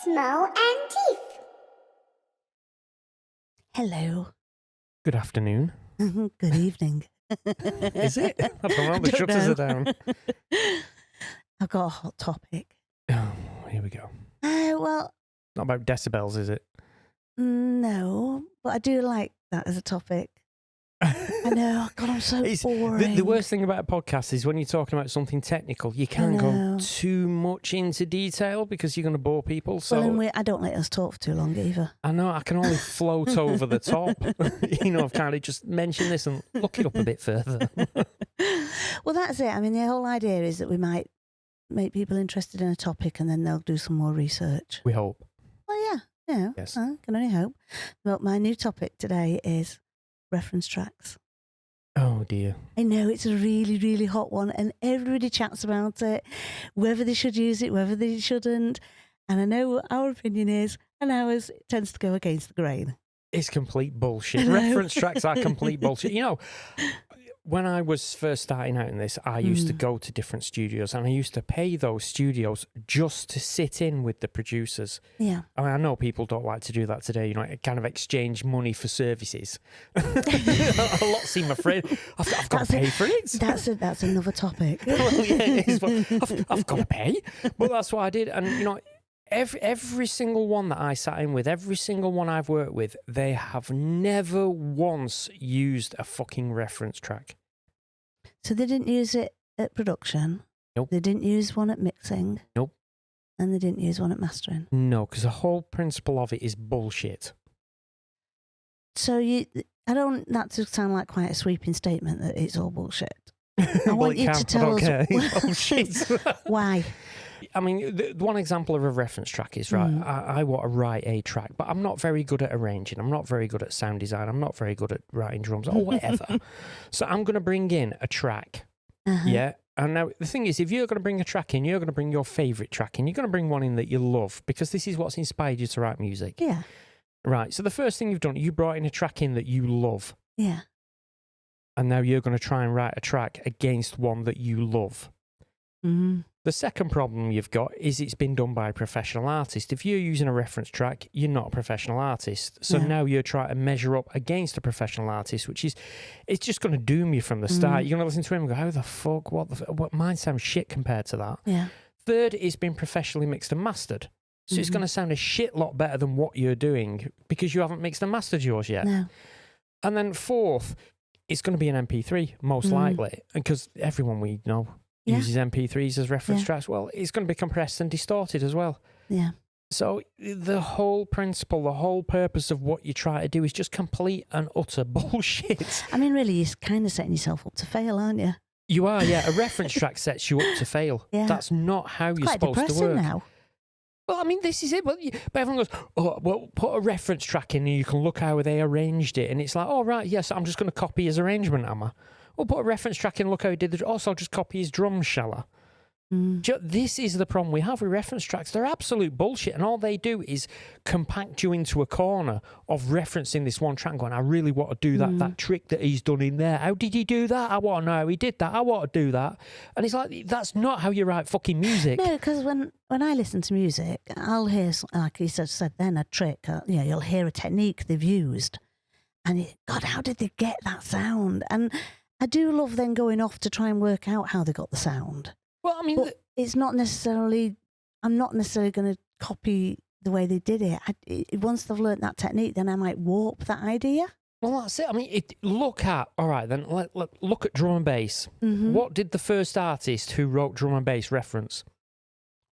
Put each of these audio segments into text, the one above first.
Smo and Tif. Hello. Good afternoon. Good evening. Is it? I don't know. The Don't shutters know. are down. I've got a hot topic. Oh, here we go. Well, Not about decibels, is it? no, but I do like that as a topic. I know. God, I'm so boring. The worst thing about a podcast is when you're talking about something technical, you can't go too much into detail because you're going to bore people. So Well, and I don't let us talk for too long either. I know I can only float over the top. I've kind of just mentioned this and look it up a bit further. Well, that's it. I mean, the whole idea is that we might make people interested in a topic and then they'll do some more research. We hope. Well, yeah. Yes. I can only hope. But my new topic today is reference tracks. Oh, dear. I know it's a really, really hot one and everybody chats about it, whether they should use it, whether they shouldn't. And I know what our opinion is, and ours tends to go against the grain. It's complete bullshit. Reference tracks are complete bullshit. When I was first starting out in this, I used to go to different studios and I used to pay those studios just to sit in with the producers. Yeah. I know people don't like to do that today, kind of exchange money for services. A lot seem afraid. I've got to pay for it. That's another topic. Well, yeah, it is. Well, I've got to pay. But that's what I did. And, every single one that I sat in with, every single one I've worked with, they have never once used a fucking reference track. So they didn't use it at production? Nope. They didn't use one at mixing? Nope. And they didn't use one at mastering? No, because the whole principle of it is bullshit. So I don't that to sound like quite a sweeping statement that it's all bullshit. I want you to tell us bullshit. Why. I mean, the one example of a reference track is, right, I want to write a track, but I'm not very good at arranging. I'm not very good at sound design. I'm not very good at writing drums or whatever. So I'm going to bring in a track. Yeah. And now the thing is, if you're going to bring a track in, you're going to bring your favourite track in. You're going to bring one in that you love because this is what's inspired you to write music. Yeah. Right. So the first thing you've done, you brought in a track in that you love. Yeah. And now you're going to try and write a track against one that you love. Mm-hmm. The second problem you've got is it's been done by a professional artist. If you're using a reference track, you're not a professional artist. So now you're trying to measure up against a professional artist, it's just going to doom you from the start. You're going to listen to him and go, how the fuck, what mine sounds shit compared to that. Yeah. Third, it's been professionally mixed and mastered. So it's going to sound a shit lot better than what you're doing because you haven't mixed and mastered yours yet. No. And then fourth, it's going to be an MP3, most likely, because everyone we know uses MP3s as reference tracks. Well, it's going to be compressed and distorted as well. Yeah. So the whole principle, the whole purpose of what you try to do is just complete and utter bullshit. I mean, really, you're kind of setting yourself up to fail, aren't you? You are, yeah. A reference track sets you up to fail. Yeah. That's not how you're Quite supposed to depressing work. now. Well, I mean, this is it. But everyone goes, oh, well, put a reference track in and you can look how they arranged it. And it's like, oh, right, yes, I'm just going to copy his arrangement, am I? Well, put a reference track in, look how he did it. Also, just copy his drums, shall I? This is the problem we have with reference tracks. They're absolute bullshit, and all they do is compact you into a corner of referencing this one track and going, I really want to do that trick that he's done in there. How did he do that? I want to know how he did that. I want to do that. And it's like, that's not how you write fucking music. No, because when I listen to music, I'll hear, like you said then, a trick. You'll hear a technique they've used. And, God, how did they get that sound? And I do love then going off to try and work out how they got the sound. Well, I mean, but it's not necessarily, I'm not necessarily going to copy the way they did it. Once they've learnt that technique, then I might warp that idea. Well, that's it. I mean, look at drum and bass. What did the first artist who wrote drum and bass reference?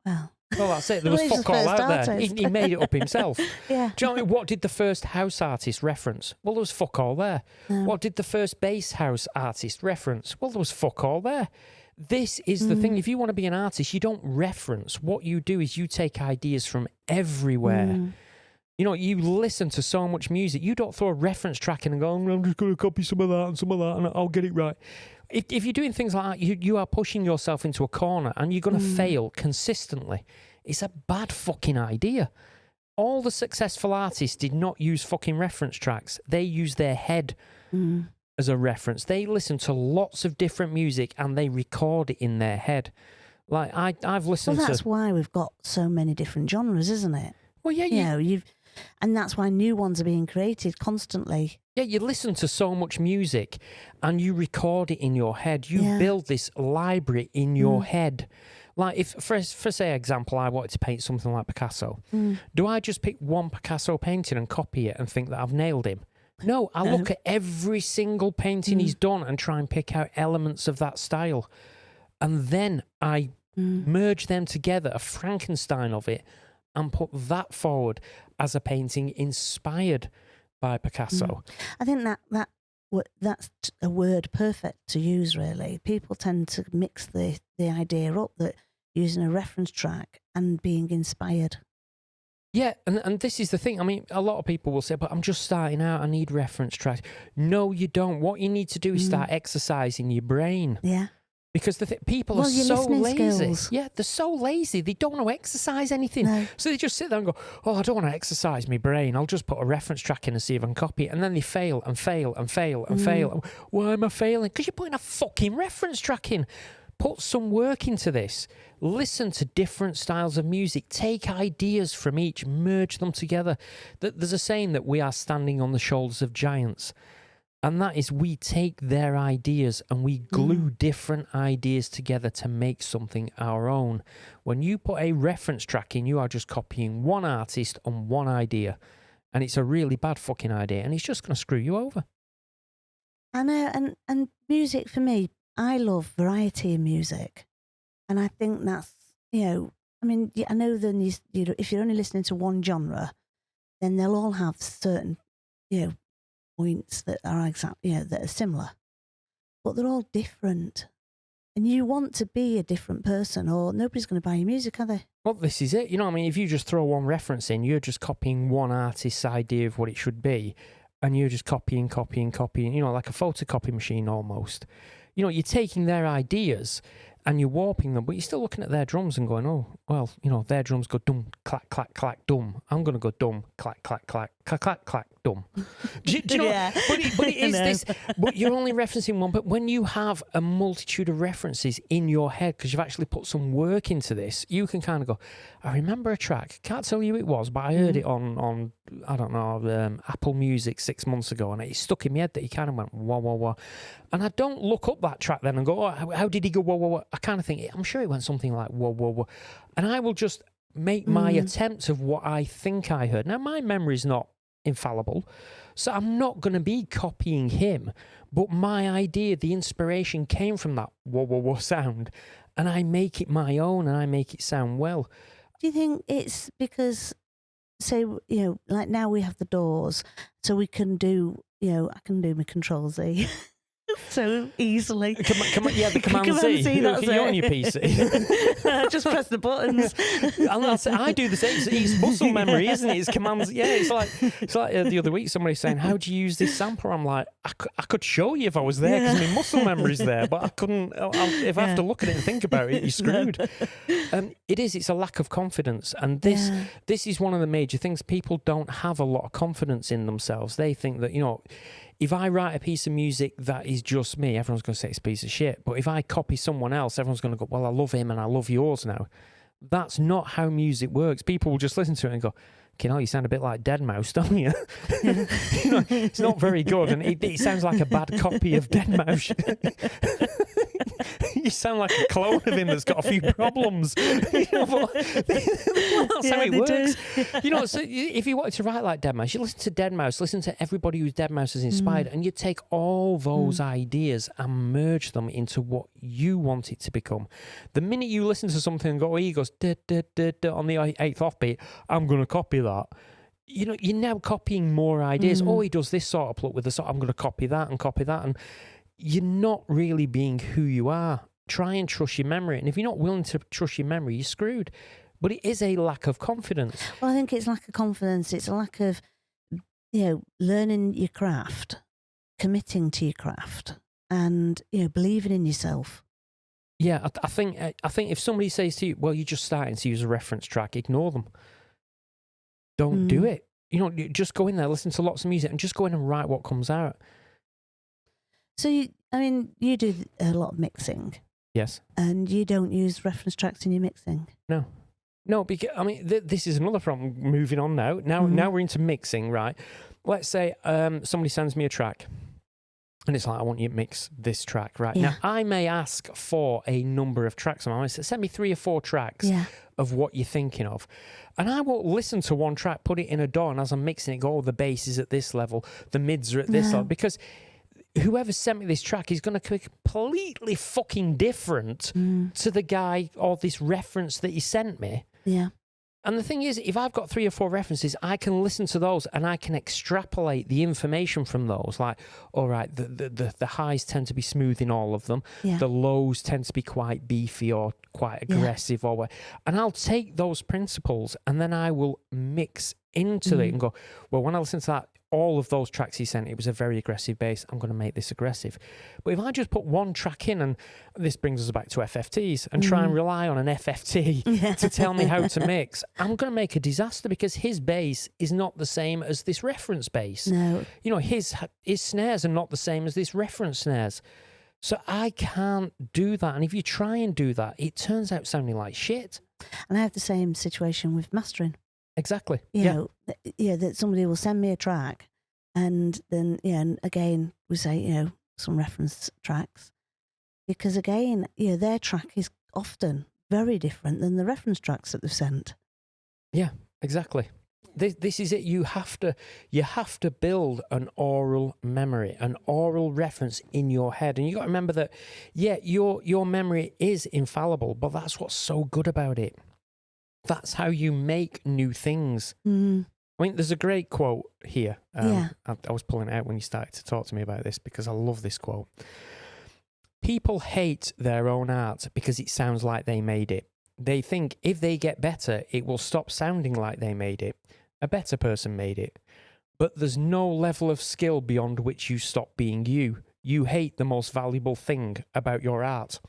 Well, that's it. There was fuck all out there. He made it up himself. Yeah. Do you know what I mean? What did the first house artist reference? Well, there was fuck all there. What did the first bass house artist reference? Well, there was fuck all there. This is the thing. If you want to be an artist, you don't reference. What you do is you take ideas from everywhere. You listen to so much music. You don't throw a reference track in and go, I'm just going to copy some of that and I'll get it right. If you're doing things like that, you are pushing yourself into a corner and you're going to fail consistently. It's a bad fucking idea. All the successful artists did not use fucking reference tracks. They used their head as a reference. They listen to lots of different music and they record it in their head. Like I've listened to... Well, that's why we've got so many different genres, isn't it? Well, yeah, You know, and that's why new ones are being created constantly. Yeah, you listen to so much music and you record it in your head. You build this library in your head. Like if, for say example, I wanted to paint something like Picasso. Do I just pick one Picasso painting and copy it and think that I've nailed him? No, I look at every single painting he's done and try and pick out elements of that style. And then I merge them together, a Frankenstein of it, and put that forward as a painting inspired by Picasso. I think that's a word perfect to use, really. People tend to mix the idea up that using a reference track and being inspired. Yeah, and this is the thing. I mean, a lot of people will say, but I'm just starting out, I need reference tracks. No, you don't. What you need to do is start exercising your brain. Yeah. Because people are so lazy. Skills. Yeah, they're so lazy. They don't want to exercise anything. No. So they just sit there and go, oh, I don't want to exercise my brain. I'll just put a reference track in and see if I can copy it. And then they fail and fail and fail and fail. Why am I failing? Because you're putting a fucking reference track in. Put some work into this. Listen to different styles of music. Take ideas from each. Merge them together. There's a saying that we are standing on the shoulders of giants. And that is, we take their ideas and we glue different ideas together to make something our own. When you put a reference track in, you are just copying one artist and one idea. And it's a really bad fucking idea. And it's just going to screw you over. I know. And music for me, I love variety in music. And I think that's, I mean, I know then if you're only listening to one genre, then they'll all have certain, points that are that are similar, but they're all different, and you want to be a different person, or nobody's going to buy your music, are they? Well, this is it. I mean, if you just throw one reference in, you're just copying one artist's idea of what it should be, and you're just copying, like a photocopy machine almost. You're taking their ideas and you're warping them, but you're still looking at their drums and going, oh, well, their drums go dum, clack, clack, clack, dum. I'm going to go dum, clack, clack, clack, clack, clack, clack, dum. Do you know? Yeah. But it is this, but you're only referencing one. But when you have a multitude of references in your head, because you've actually put some work into this, you can kind of go, I remember a track, can't tell you who it was, but I heard it on I don't know, Apple Music 6 months ago, and it stuck in my head that he kind of went, wah, wah, wah. And I don't look up that track then and go, oh, how did he go, wah, wah, wah? I kind of think, I'm sure it went something like, wah, wah, wah. And I will just make my attempt of what I think I heard. Now, my memory's not infallible, so I'm not going to be copying him, but my idea, the inspiration came from that wah, wah, wah sound, and I make it my own and I make it sound well. Do you think it's because, say, like now we have the Doors, so we can do, I can do my Control Z so easily. Yeah, the Command Z. That's You're on your PC. Just press the buttons. I do the same. It's muscle memory, isn't it? It's commands. Yeah, it's like the other week somebody saying, "How do you use this sampler?" I'm like, I could show you if I was there because my muscle memory's there, but I couldn't. If I have to look at it and think about it, you're screwed. It's a lack of confidence, and this is one of the major things. People don't have a lot of confidence in themselves. They think that if I write a piece of music that is just me, everyone's going to say it's a piece of shit. But if I copy someone else, everyone's going to go, well, I love him and I love yours now. That's not how music works. People will just listen to it and go, you sound a bit like Deadmau5, don't you? It's not very good, and it sounds like a bad copy of Deadmau5. You sound like a clone of him that's got a few problems. That's how it works. So if you wanted to write like Deadmau5, you listen to Deadmau5, listen to everybody who's Deadmau5 has inspired, and you take all those ideas and merge them into what you want it to become. The minute you listen to something and go, he goes da, da, da, da, on the 8th offbeat, I'm going to copy that. You're now copying more ideas. Oh, he does this sort of pluck with the sort. I'm going to copy that, and you're not really being who you are. Try and trust your memory, and if you're not willing to trust your memory, you're screwed. But it is a lack of confidence. Well, I think it's lack of confidence. It's a lack of, learning your craft, committing to your craft, and believing in yourself. Yeah, I think if somebody says to you, "Well, you're just starting to use a reference track," ignore them. Don't do it. Just go in there, listen to lots of music, and just go in and write what comes out. So, you do a lot of mixing. Yes. And you don't use reference tracks in your mixing? No. No, because I mean, this is another problem. Moving on now. Now we're into mixing, right? Let's say somebody sends me a track, and it's like, I want you to mix this track, right? Yeah. Now, I may ask for a number of tracks. I say, send me 3 or 4 tracks of what you're thinking of. And I won't listen to one track, put it in a DAW, and as I'm mixing it, go, the bass is at this level, the mids are at this level. Because whoever sent me this track is going to be completely fucking different to the guy or this reference that he sent me. Yeah. And the thing is, if I've got 3 or 4 references, I can listen to those and I can extrapolate the information from those. Like, all right, the highs tend to be smooth in all of them. Yeah. The lows tend to be quite beefy or quite aggressive or what. And I'll take those principles and then I will mix into it and go, well, when I listen to that, all of those tracks he sent, it was a very aggressive bass. I'm going to make this aggressive. But if I just put one track in, and this brings us back to FFTs, and try and rely on an FFT to tell me how to mix, I'm going to make a disaster because his bass is not the same as this reference bass. No. You know, his snares are not the same as this reference snares. So I can't do that. And if you try and do that, it turns out sounding like shit. And I have the same situation with mastering. Exactly. You know, that somebody will send me a track, and then and again we say some reference tracks, because again their track is often very different than the reference tracks that they've sent. Yeah, exactly. This is it. You have to build an oral memory, an oral reference in your head, and you got to remember that your memory is infallible, but that's what's so good about it. That's how you make new things. I mean, there's a great quote here. I was pulling it out when you started to talk to me about this because I love this quote. People hate their own art because it sounds like they made it. They think if they get better, it will stop sounding like they made it. A better person made it. But there's no level of skill beyond which you stop being you. You hate the most valuable thing about your art.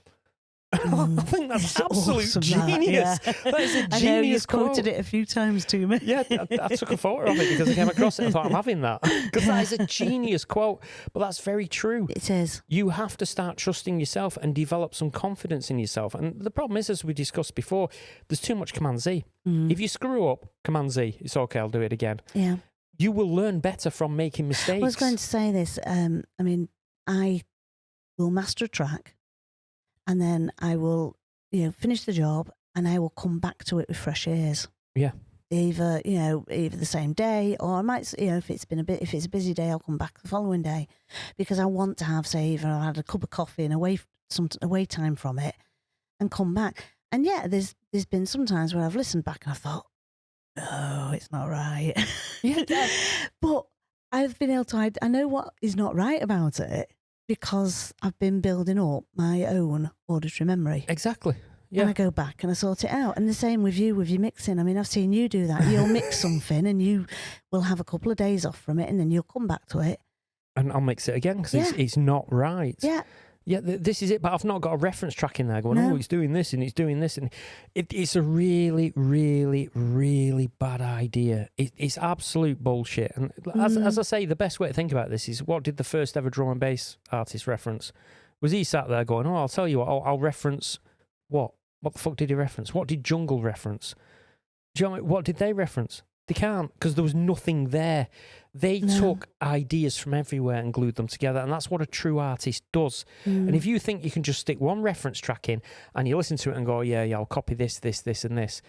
I think that's absolute awesome, genius. That is a genius I know you've quote. quoted it a few times to me. Yeah, I took a photo of it because I came across it. I thought, I'm having that. Because that is a genius quote. But that's very true. It is. You have to start trusting yourself and develop some confidence in yourself. And the problem is, as we discussed before, there's too much Command Z. If you screw up, Command Z, it's okay, I'll do it again. Yeah. You will learn better from making mistakes. I was going to say this. I mean, I will master a track, and then I will finish the job, and I will come back to it with fresh ears. Yeah. Either the same day, or I might, if it's a busy day, I'll come back the following day, because I want to have, say, even I had a cup of coffee and away time from it, and come back. And there's been some times where I've listened back and I thought, no, it's not right. Yeah. But I've been able to, I know what is not right about it, because I've been building up my own auditory memory. Exactly. Yeah. And I go back and I sort it out. And the same with you, with your mixing. I mean, I've seen you do that. You'll mix something and you will have a couple of days off from it, and then you'll come back to it. And I'll mix it again because it's not right. Yeah. Yeah, this is it. But I've not got a reference track in there going, oh, it's doing this and it's doing this. And it's a really, really, really bad idea. It's absolute bullshit. And as I say, the best way to think about this is, what did the first ever drum and bass artist reference? Was he sat there going, oh, I'll tell you what, I'll reference what? What the fuck did he reference? What did Jungle reference? What did they reference? They can't, because there was nothing there. They took ideas from everywhere and glued them together, and that's what a true artist does. And if you think you can just stick one reference track in and you listen to it and go, yeah, I'll copy this, this, this, and this,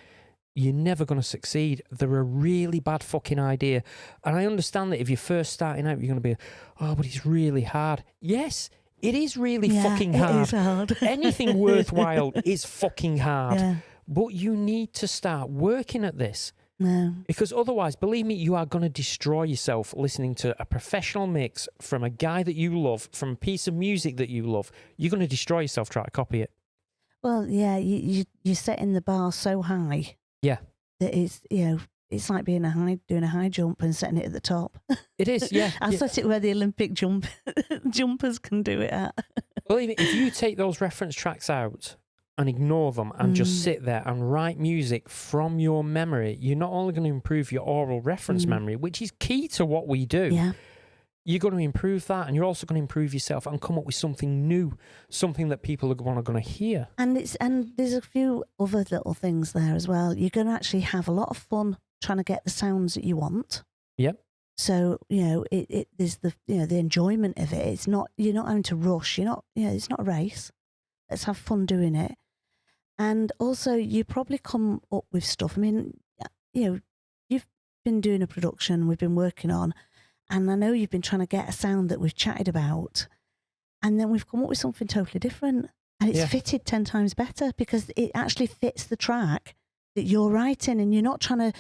you're never going to succeed. They're a really bad fucking idea. And I understand that if you're first starting out, you're going to be, oh, but it's really hard. Yes, it is really fucking hard. It is hard. Anything worthwhile is fucking hard. Yeah. But you need to start working at this. No. Because otherwise, believe me, you are going to destroy yourself listening to a professional mix from a guy that you love, from a piece of music that you love. You're going to destroy yourself trying to copy it. Well, yeah, you're setting the bar so high. Yeah. That it's like doing a high jump and setting it at the top. It is, yeah. I set it where the Olympic jumpers can do it at. Believe me, if you take those reference tracks out and ignore them and just sit there and write music from your memory, you're not only going to improve your oral reference memory, which is key to what we do. Yeah. you're going to improve that, and you're also going to improve yourself and come up with something new, something that people are going to hear. And there's a few other little things there as well. You're going to actually have a lot of fun trying to get the sounds that you want. Yep. So, there's the enjoyment of it. It's not, you're not having to rush. It's not a race. Let's have fun doing it. And also, you probably come up with stuff. I mean, you've been doing a production we've been working on, and I know you've been trying to get a sound that we've chatted about, and then we've come up with something totally different, and it's fitted 10 times better because it actually fits the track that you're writing, and you're not trying to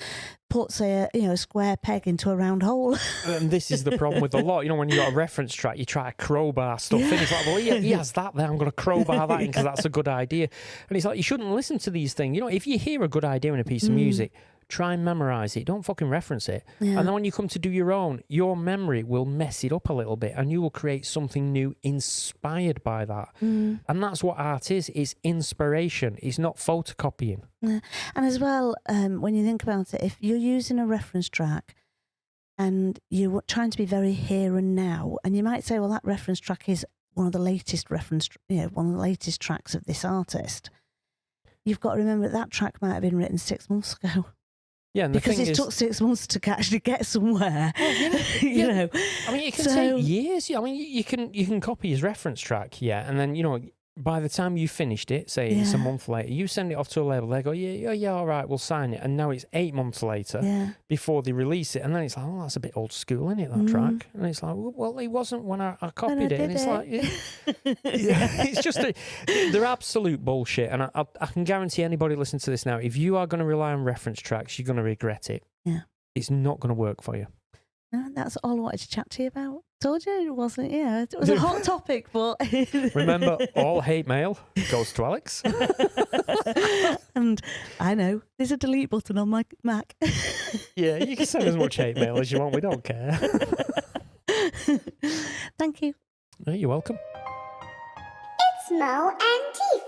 put, say, a square peg into a round hole. And this is the problem with a lot. When you got a reference track, you try to crowbar stuff in. It's like, well, he has that there. I'm going to crowbar that in because that's a good idea. And it's like, you shouldn't listen to these things. If you hear a good idea in a piece of music, try and memorize it. Don't fucking reference it. Yeah. And then when you come to do your own, your memory will mess it up a little bit, and you will create something new inspired by that. And that's what art is. It's inspiration. It's not photocopying. Yeah. And as well, when you think about it, if you're using a reference track and you're trying to be very here and now, and you might say, well, that reference track is one of the latest tracks of this artist. You've got to remember that track might have been written 6 months ago. Yeah, and because it took 6 months to actually get somewhere. Well, you can take years. You can copy his reference track, and then by the time you finished it, say it's a month later, you send it off to a label. They go, yeah, all right, we'll sign it. And now it's 8 months later before they release it, and then it's like, oh, that's a bit old school, isn't it, that track? And it's like, well, it wasn't when I copied it. And it's like, it's just they're absolute bullshit. And I can guarantee anybody listening to this now, if you are going to rely on reference tracks, you're going to regret it. Yeah, it's not going to work for you. No, that's all I wanted to chat to you about. Told you it wasn't, it was a hot topic, but... Remember, all hate mail goes to Alex. And I know, there's a delete button on my Mac. Yeah, you can send as much hate mail as you want, we don't care. Thank you. You're welcome. It's Mo and Tif.